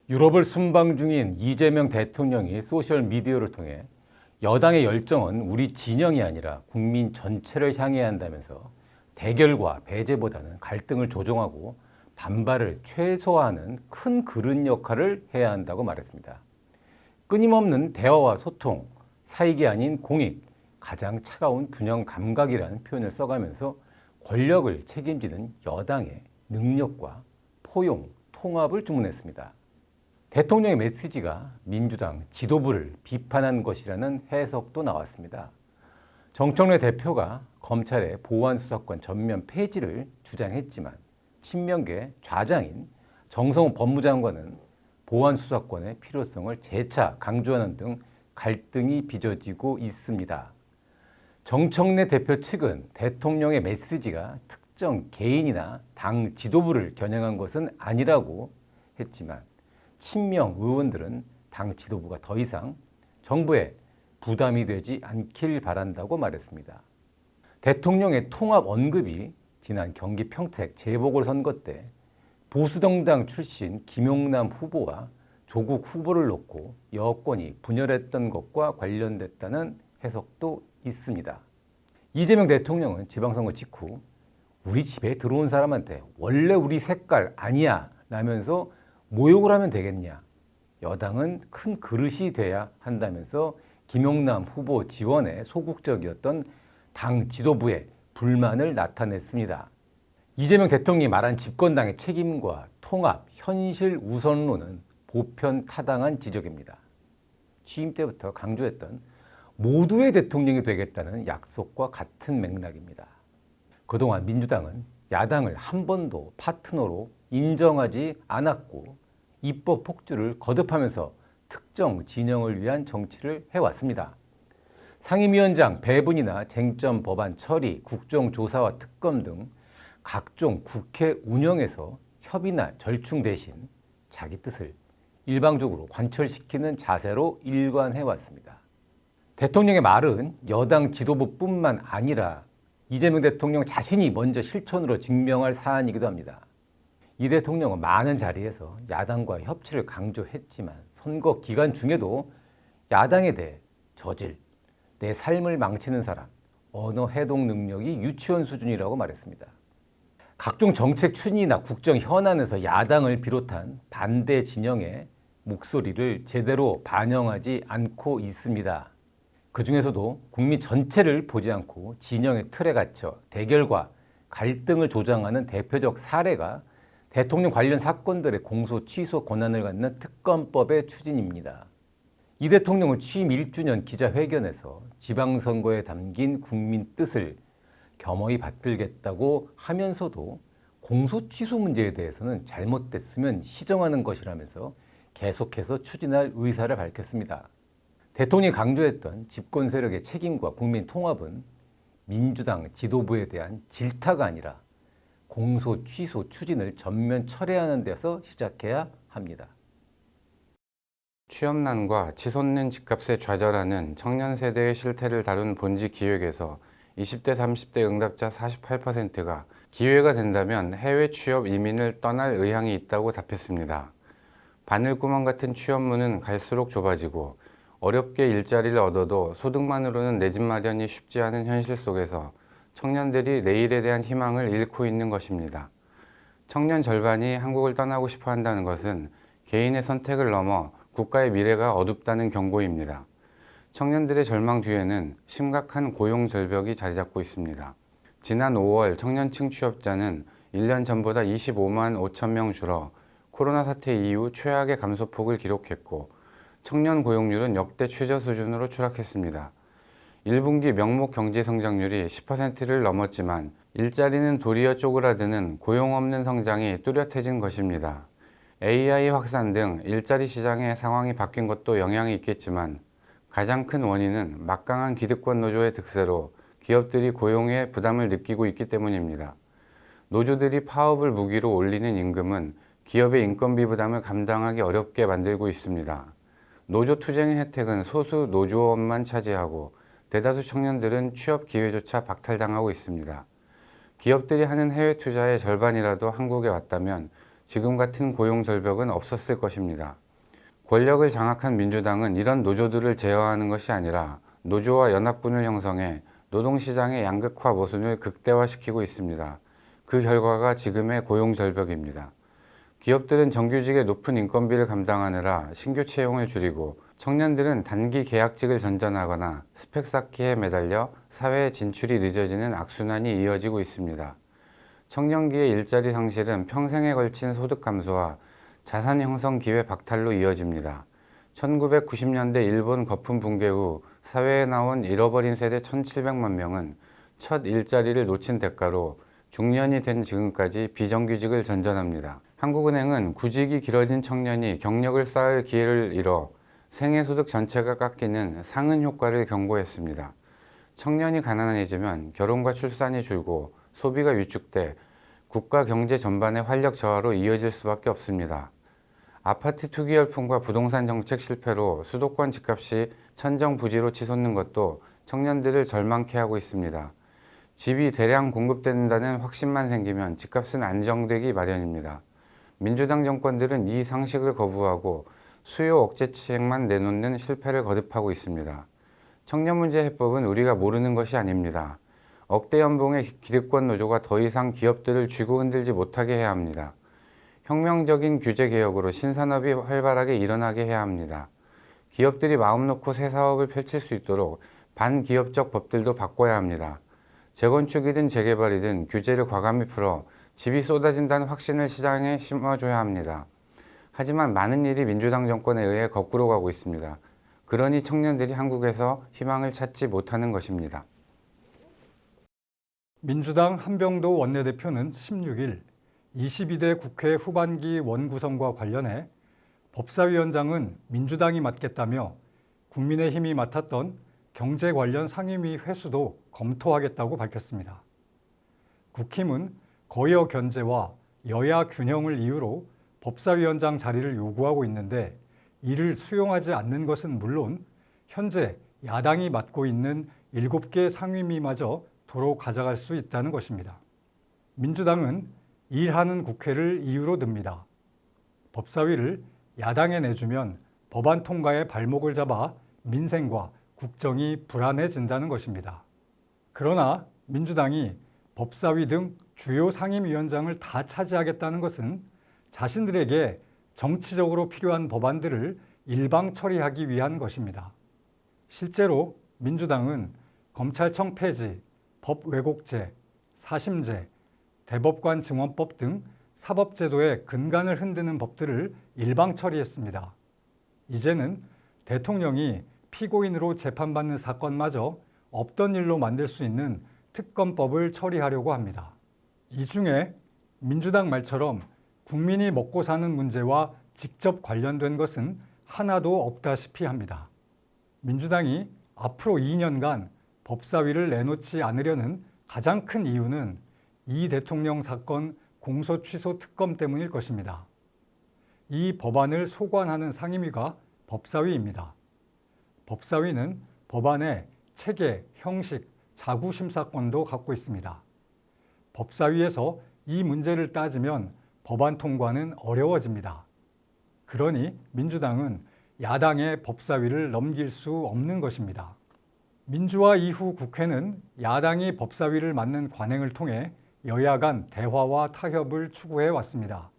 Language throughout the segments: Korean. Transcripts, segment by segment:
유럽을 순방 중인 이재명 대통령이 소셜미디어를 통해 여당의 열정은 우리 진영이 아니라 국민 전체를 향해야 한다면서 대결과 배제보다는 갈등을 조정하고 반발을 최소화하는 큰 그릇 역할을 해야 한다고 말했습니다. 끊임없는 대화와 소통, 사익이 아닌 공익, 가장 차가운 균형 감각이라는 표현을 써가면서 권력을 책임지는 여당의 능력과 포용, 통합을 주문했습니다. 대통령의 메시지가 민주당 지도부를 비판한 것이라는 해석도 나왔습니다. 정청래 대표가 검찰의 보안수사권 전면 폐지를 주장했지만 친명계 좌장인 정성호 법무장관은 보안수사권의 필요성을 재차 강조하는 등 갈등이 빚어지고 있습니다. 정청래 대표 측은 대통령의 메시지가 특정 개인이나 당 지도부를 겨냥한 것은 아니라고 했지만 친명 의원들은 당 지도부가 더 이상 정부에 부담이 되지 않길 바란다고 말했습니다. 대통령의 통합 언급이 지난 경기 평택 재보궐선거 때 보수정당 출신 김용남 후보와 조국 후보를 놓고 여권이 분열했던 것과 관련됐다는 해석도 있습니다. 이재명 대통령은 지방선거 직후 우리 집에 들어온 사람한테 원래 우리 색깔 아니야 라면서 모욕을 하면 되겠냐. 여당은 큰 그릇이 돼야 한다면서 김용남 후보 지원에 소극적이었던 당 지도부의 불만을 나타냈습니다. 이재명 대통령이 말한 집권당의 책임과 통합, 현실 우선론은 보편 타당한 지적입니다. 취임 때부터 강조했던 모두의 대통령이 되겠다는 약속과 같은 맥락입니다. 그동안 민주당은 야당을 한 번도 파트너로 인정하지 않았고 입법 폭주를 거듭하면서 특정 진영을 위한 정치를 해왔습니다. 상임위원장 배분이나 쟁점 법안 처리, 국정조사와 특검 등 각종 국회 운영에서 협의나 절충 대신 자기 뜻을 일방적으로 관철시키는 자세로 일관해왔습니다. 대통령의 말은 여당 지도부뿐만 아니라 이재명 대통령 자신이 먼저 실천으로 증명할 사안이기도 합니다. 이 대통령은 많은 자리에서 야당과 협치를 강조했지만 선거 기간 중에도 야당에 대해 저질, 내 삶을 망치는 사람, 언어 해독 능력이 유치원 수준이라고 말했습니다. 각종 정책 추진이나 국정 현안에서 야당을 비롯한 반대 진영의 목소리를 제대로 반영하지 않고 있습니다. 그 중에서도 국민 전체를 보지 않고 진영의 틀에 갇혀 대결과 갈등을 조장하는 대표적 사례가 대통령 관련 사건들의 공소 취소 권한을 갖는 특검법의 추진입니다. 이 대통령은 취임 1주년 기자회견에서 지방선거에 담긴 국민 뜻을 겸허히 받들겠다고 하면서도 공소 취소 문제에 대해서는 잘못됐으면 시정하는 것이라면서 계속해서 추진할 의사를 밝혔습니다. 대통령이 강조했던 집권 세력의 책임과 국민 통합은 민주당 지도부에 대한 질타가 아니라 공소 취소 추진을 전면 철회하는 데서 시작해야 합니다. 취업난과 치솟는 집값에 좌절하는 청년 세대의 실태를 다룬 본지 기획에서 20대 30대 응답자 48%가 기회가 된다면 해외 취업 이민을 떠날 의향이 있다고 답했습니다. 바늘구멍 같은 취업문은 갈수록 좁아지고 어렵게 일자리를 얻어도 소득만으로는 내 집 마련이 쉽지 않은 현실 속에서 청년들이 내일에 대한 희망을 잃고 있는 것입니다. 청년 절반이 한국을 떠나고 싶어 한다는 것은 개인의 선택을 넘어 국가의 미래가 어둡다는 경고입니다. 청년들의 절망 뒤에는 심각한 고용 절벽이 자리 잡고 있습니다. 지난 5월 청년층 취업자는 1년 전보다 25만 5천 명 줄어 코로나 사태 이후 최악의 감소폭을 기록했고 청년 고용률은 역대 최저 수준으로 추락했습니다. 1분기 명목 경제 성장률이 10%를 넘었지만 일자리는 도리어 쪼그라드는 고용 없는 성장이 뚜렷해진 것입니다. AI 확산 등 일자리 시장의 상황이 바뀐 것도 영향이 있겠지만 가장 큰 원인은 막강한 기득권 노조의 득세로 기업들이 고용에 부담을 느끼고 있기 때문입니다. 노조들이 파업을 무기로 올리는 임금은 기업의 인건비 부담을 감당하기 어렵게 만들고 있습니다. 노조 투쟁의 혜택은 소수 노조원만 차지하고 대다수 청년들은 취업 기회조차 박탈당하고 있습니다. 기업들이 하는 해외 투자의 절반이라도 한국에 왔다면 지금 같은 고용 절벽은 없었을 것입니다. 권력을 장악한 민주당은 이런 노조들을 제어하는 것이 아니라 노조와 연합군을 형성해 노동시장의 양극화 모순을 극대화시키고 있습니다. 그 결과가 지금의 고용 절벽입니다. 기업들은 정규직의 높은 인건비를 감당하느라 신규 채용을 줄이고 청년들은 단기 계약직을 전전하거나 스펙 쌓기에 매달려 사회 진출이 늦어지는 악순환이 이어지고 있습니다. 청년기의 일자리 상실은 평생에 걸친 소득 감소와 자산 형성 기회 박탈로 이어집니다. 1990년대 일본 거품 붕괴 후 사회에 나온 잃어버린 세대 1700만 명은 첫 일자리를 놓친 대가로 중년이 된 지금까지 비정규직을 전전합니다. 한국은행은 구직이 길어진 청년이 경력을 쌓을 기회를 잃어 생애소득 전체가 깎이는 상흔 효과를 경고했습니다. 청년이 가난해지면 결혼과 출산이 줄고 소비가 위축돼 국가 경제 전반의 활력 저하로 이어질 수밖에 없습니다. 아파트 투기 열풍과 부동산 정책 실패로 수도권 집값이 천정부지로 치솟는 것도 청년들을 절망케 하고 있습니다. 집이 대량 공급된다는 확신만 생기면 집값은 안정되기 마련입니다. 민주당 정권들은 이 상식을 거부하고 수요 억제책만 내놓는 실패를 거듭하고 있습니다. 청년문제 해법은 우리가 모르는 것이 아닙니다. 억대 연봉의 기득권 노조가 더 이상 기업들을 쥐고 흔들지 못하게 해야 합니다. 혁명적인 규제 개혁으로 신산업이 활발하게 일어나게 해야 합니다. 기업들이 마음 놓고 새 사업을 펼칠 수 있도록 반기업적 법들도 바꿔야 합니다. 재건축이든 재개발이든 규제를 과감히 풀어 집이 쏟아진다는 확신을 시장에 심어줘야 합니다. 하지만 많은 일이 민주당 정권에 의해 거꾸로 가고 있습니다. 그러니 청년들이 한국에서 희망을 찾지 못하는 것입니다. 민주당 한병도 원내대표는 16일 22대 국회 후반기 원구성과 관련해 법사위원장은 민주당이 맡겠다며 국민의힘이 맡았던 경제 관련 상임위 회수도 검토하겠다고 밝혔습니다. 국힘은 거여 견제와 여야 균형을 이유로 법사위원장 자리를 요구하고 있는데 이를 수용하지 않는 것은 물론 현재 야당이 맡고 있는 7개 상임위마저 도로 가져갈 수 있다는 것입니다. 민주당은 일하는 국회를 이유로 듭니다. 법사위를 야당에 내주면 법안 통과에 발목을 잡아 민생과 국정이 불안해진다는 것입니다. 그러나 민주당이 법사위 등 주요 상임위원장을 다 차지하겠다는 것은 자신들에게 정치적으로 필요한 법안들을 일방 처리하기 위한 것입니다. 실제로 민주당은 검찰청 폐지, 법 왜곡죄, 사심제, 대법관 증언법 등 사법제도의 근간을 흔드는 법들을 일방 처리했습니다. 이제는 대통령이 피고인으로 재판받는 사건마저 없던 일로 만들 수 있는 특검법을 처리하려고 합니다. 이 중에 민주당 말처럼 국민이 먹고 사는 문제와 직접 관련된 것은 하나도 없다시피 합니다. 민주당이 앞으로 2년간 법사위를 내놓지 않으려는 가장 큰 이유는 이 대통령 사건 공소 취소 특검 때문일 것입니다. 이 법안을 소관하는 상임위가 법사위입니다. 법사위는 법안의 체계, 형식, 자구 심사권도 갖고 있습니다. 법사위에서 이 문제를 따지면 법안 통과는 어려워집니다. 그러니 민주당은 야당의 법사위를 넘길 수 없는 것입니다. 민주화 이후 국회는 야당이 법사위를 맡는 관행을 통해 여야 간 대화와 타협을 추구해 왔습니다.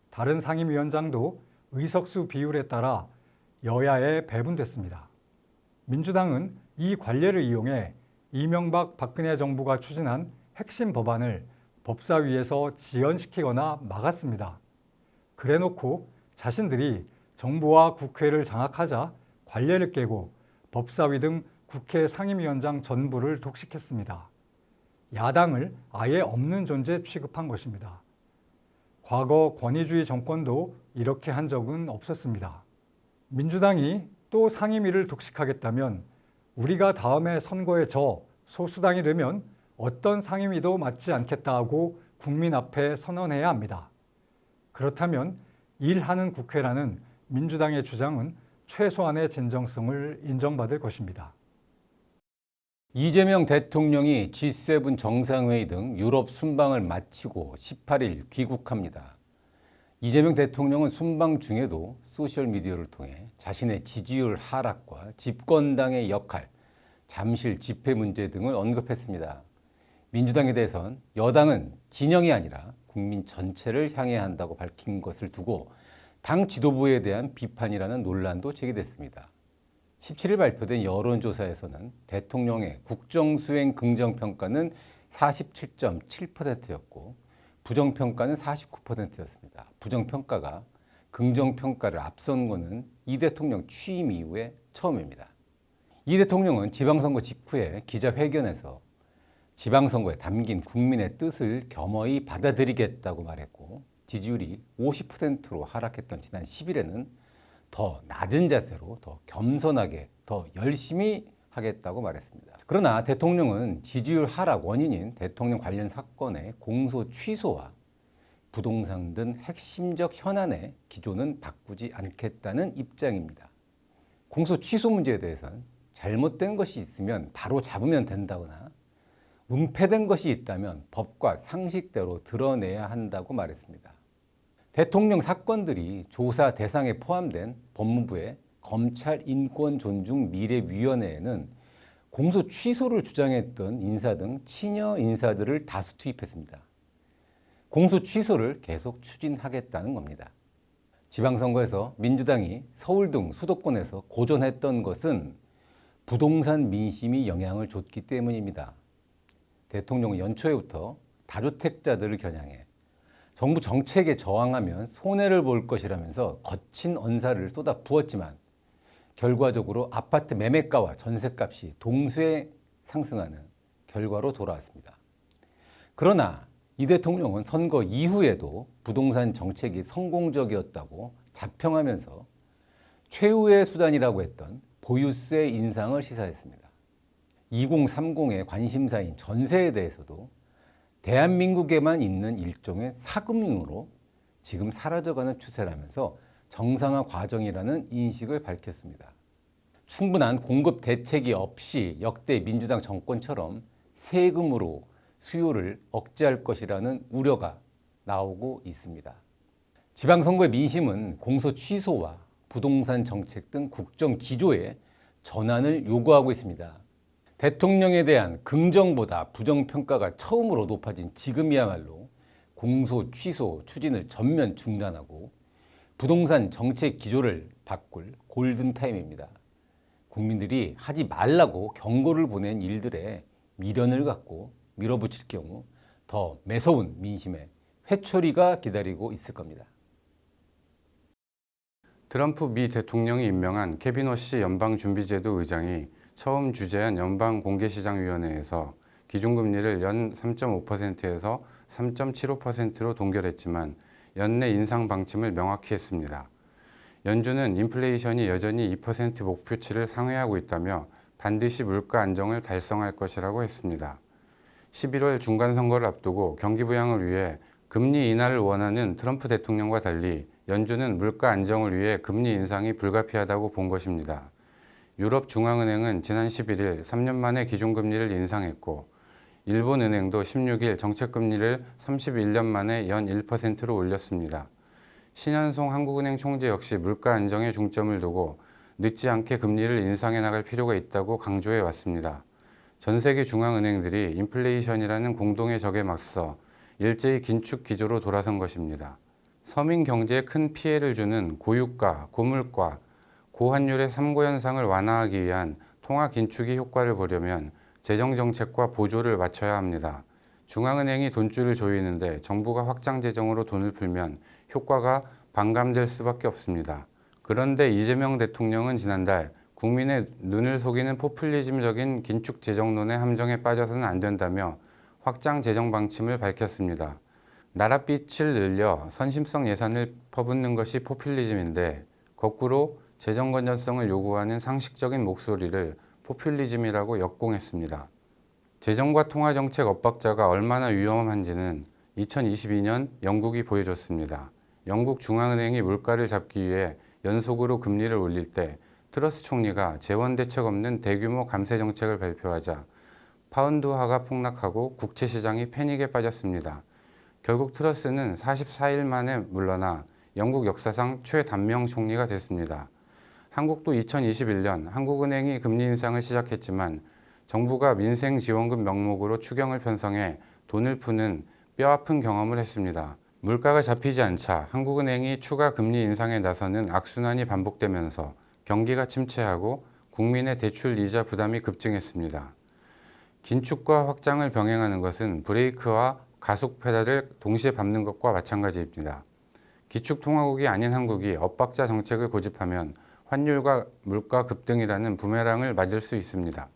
다른 상임위원장도 의석수 비율에 따라 여야에 배분됐습니다. 민주당은 이 관례를 이용해 이명박 박근혜 정부가 추진한 핵심 법안을 법사위에서 지연시키거나 막았습니다. 그래놓고 자신들이 정부와 국회를 장악하자 관례를 깨고 법사위 등 국회 상임위원장 전부를 독식했습니다. 야당을 아예 없는 존재 취급한 것입니다. 과거 권위주의 정권도 이렇게 한 적은 없었습니다. 민주당이 또 상임위를 독식하겠다면 우리가 다음에 선거에 져 소수당이 되면 어떤 상임위도 맡지 않겠다 하고 국민 앞에 선언해야 합니다. 그렇다면 일하는 국회라는 민주당의 주장은 최소한의 진정성을 인정받을 것입니다. 이재명 대통령이 G7 정상회의 등 유럽 순방을 마치고 18일 귀국합니다. 이재명 대통령은 순방 중에도 소셜미디어를 통해 자신의 지지율 하락과 집권당의 역할, 잠실 집회 문제 등을 언급했습니다. 민주당에 대해선 여당은 진영이 아니라 국민 전체를 향해야 한다고 밝힌 것을 두고 당 지도부에 대한 비판이라는 논란도 제기됐습니다. 17일 발표된 여론조사에서는 대통령의 국정수행 긍정평가는 47.7%였고 부정평가는 49%였습니다. 부정평가가 긍정평가를 앞선 것은 이 대통령 취임 이후에 처음입니다. 이 대통령은 지방선거 직후에 기자회견에서 지방선거에 담긴 국민의 뜻을 겸허히 받아들이겠다고 말했고 지지율이 50%로 하락했던 지난 10일에는 더 낮은 자세로 더 겸손하게 더 열심히 하겠다고 말했습니다. 그러나 대통령은 지지율 하락 원인인 대통령 관련 사건의 공소 취소와 부동산 등 핵심적 현안의 기조는 바꾸지 않겠다는 입장입니다. 공소 취소 문제에 대해서는 잘못된 것이 있으면 바로 잡으면 된다거나 은폐된 것이 있다면 법과 상식대로 드러내야 한다고 말했습니다. 대통령 사건들이 조사 대상에 포함된 법무부의 검찰인권존중미래위원회에는 공소 취소를 주장했던 인사 등 친여 인사들을 다수 투입했습니다. 공소 취소를 계속 추진하겠다는 겁니다. 지방선거에서 민주당이 서울 등 수도권에서 고전했던 것은 부동산 민심이 영향을 줬기 때문입니다. 대통령은 연초에부터 다주택자들을 겨냥해 정부 정책에 저항하면 손해를 볼 것이라면서 거친 언사를 쏟아 부었지만 결과적으로 아파트 매매가와 전셋값이 동시에 상승하는 결과로 돌아왔습니다. 그러나 이 대통령은 선거 이후에도 부동산 정책이 성공적이었다고 자평하면서 최후의 수단이라고 했던 보유세 인상을 시사했습니다. 2030의 관심사인 전세에 대해서도 대한민국에만 있는 일종의 사금융으로 지금 사라져가는 추세라면서 정상화 과정이라는 인식을 밝혔습니다. 충분한 공급 대책이 없이 역대 민주당 정권처럼 세금으로 수요를 억제할 것이라는 우려가 나오고 있습니다. 지방선거의 민심은 공소 취소와 부동산 정책 등 국정 기조의 전환을 요구하고 있습니다. 대통령에 대한 긍정보다 부정평가가 처음으로 높아진 지금이야말로 공소 취소 추진을 전면 중단하고 부동산 정책 기조를 바꿀 골든타임입니다. 국민들이 하지 말라고 경고를 보낸 일들에 미련을 갖고 밀어붙일 경우 더 매서운 민심의 회초리가 기다리고 있을 겁니다. 트럼프 미 대통령이 임명한 케빈 호시 연방준비제도 의장이 처음 주재한 연방공개시장위원회에서 기준금리를 연 3.5%에서 3.75%로 동결했지만 연내 인상 방침을 명확히 했습니다. 연준은 인플레이션이 여전히 2% 목표치를 상회하고 있다며 반드시 물가 안정을 달성할 것이라고 했습니다. 11월 중간선거를 앞두고 경기 부양을 위해 금리 인하를 원하는 트럼프 대통령과 달리 연준은 물가 안정을 위해 금리 인상이 불가피하다고 본 것입니다. 유럽중앙은행은 지난 11일 3년 만에 기준금리를 인상했고 일본은행도 16일 정책금리를 31년 만에 연 1%로 올렸습니다. 신현송 한국은행 총재 역시 물가 안정에 중점을 두고 늦지 않게 금리를 인상해 나갈 필요가 있다고 강조해 왔습니다. 전 세계 중앙은행들이 인플레이션이라는 공동의 적에 맞서 일제히 긴축 기조로 돌아선 것입니다. 서민 경제에 큰 피해를 주는 고유가, 고물가, 고환율의 3고 현상을 완화하기 위한 통화 긴축이 효과를 보려면 재정정책과 보조를 맞춰야 합니다. 중앙은행이 돈줄을 조이는데 정부가 확장 재정으로 돈을 풀면 효과가 반감될 수밖에 없습니다. 그런데 이재명 대통령은 지난달 국민의 눈을 속이는 포퓰리즘적인 긴축 재정론의 함정에 빠져서는 안 된다며 확장 재정 방침을 밝혔습니다. 나랏빛을 늘려 선심성 예산을 퍼붓는 것이 포퓰리즘인데 거꾸로 재정 건전성을 요구하는 상식적인 목소리를 포퓰리즘이라고 역공했습니다. 재정과 통화정책 엇박자가 얼마나 위험한지는 2022년 영국이 보여줬습니다. 영국 중앙은행이 물가를 잡기 위해 연속으로 금리를 올릴 때 트러스 총리가 재원 대책 없는 대규모 감세 정책을 발표하자 파운드화가 폭락하고 국채시장이 패닉에 빠졌습니다. 결국 트러스는 44일 만에 물러나 영국 역사상 최단명 총리가 됐습니다. 한국도 2021년 한국은행이 금리 인상을 시작했지만 정부가 민생지원금 명목으로 추경을 편성해 돈을 푸는 뼈아픈 경험을 했습니다. 물가가 잡히지 않자 한국은행이 추가 금리 인상에 나서는 악순환이 반복되면서 경기가 침체하고 국민의 대출 이자 부담이 급증했습니다. 긴축과 확장을 병행하는 것은 브레이크와 가속 페달을 동시에 밟는 것과 마찬가지입니다. 기축통화국이 아닌 한국이 엇박자 정책을 고집하면 환율과 물가 급등이라는 부메랑을 맞을 수 있습니다.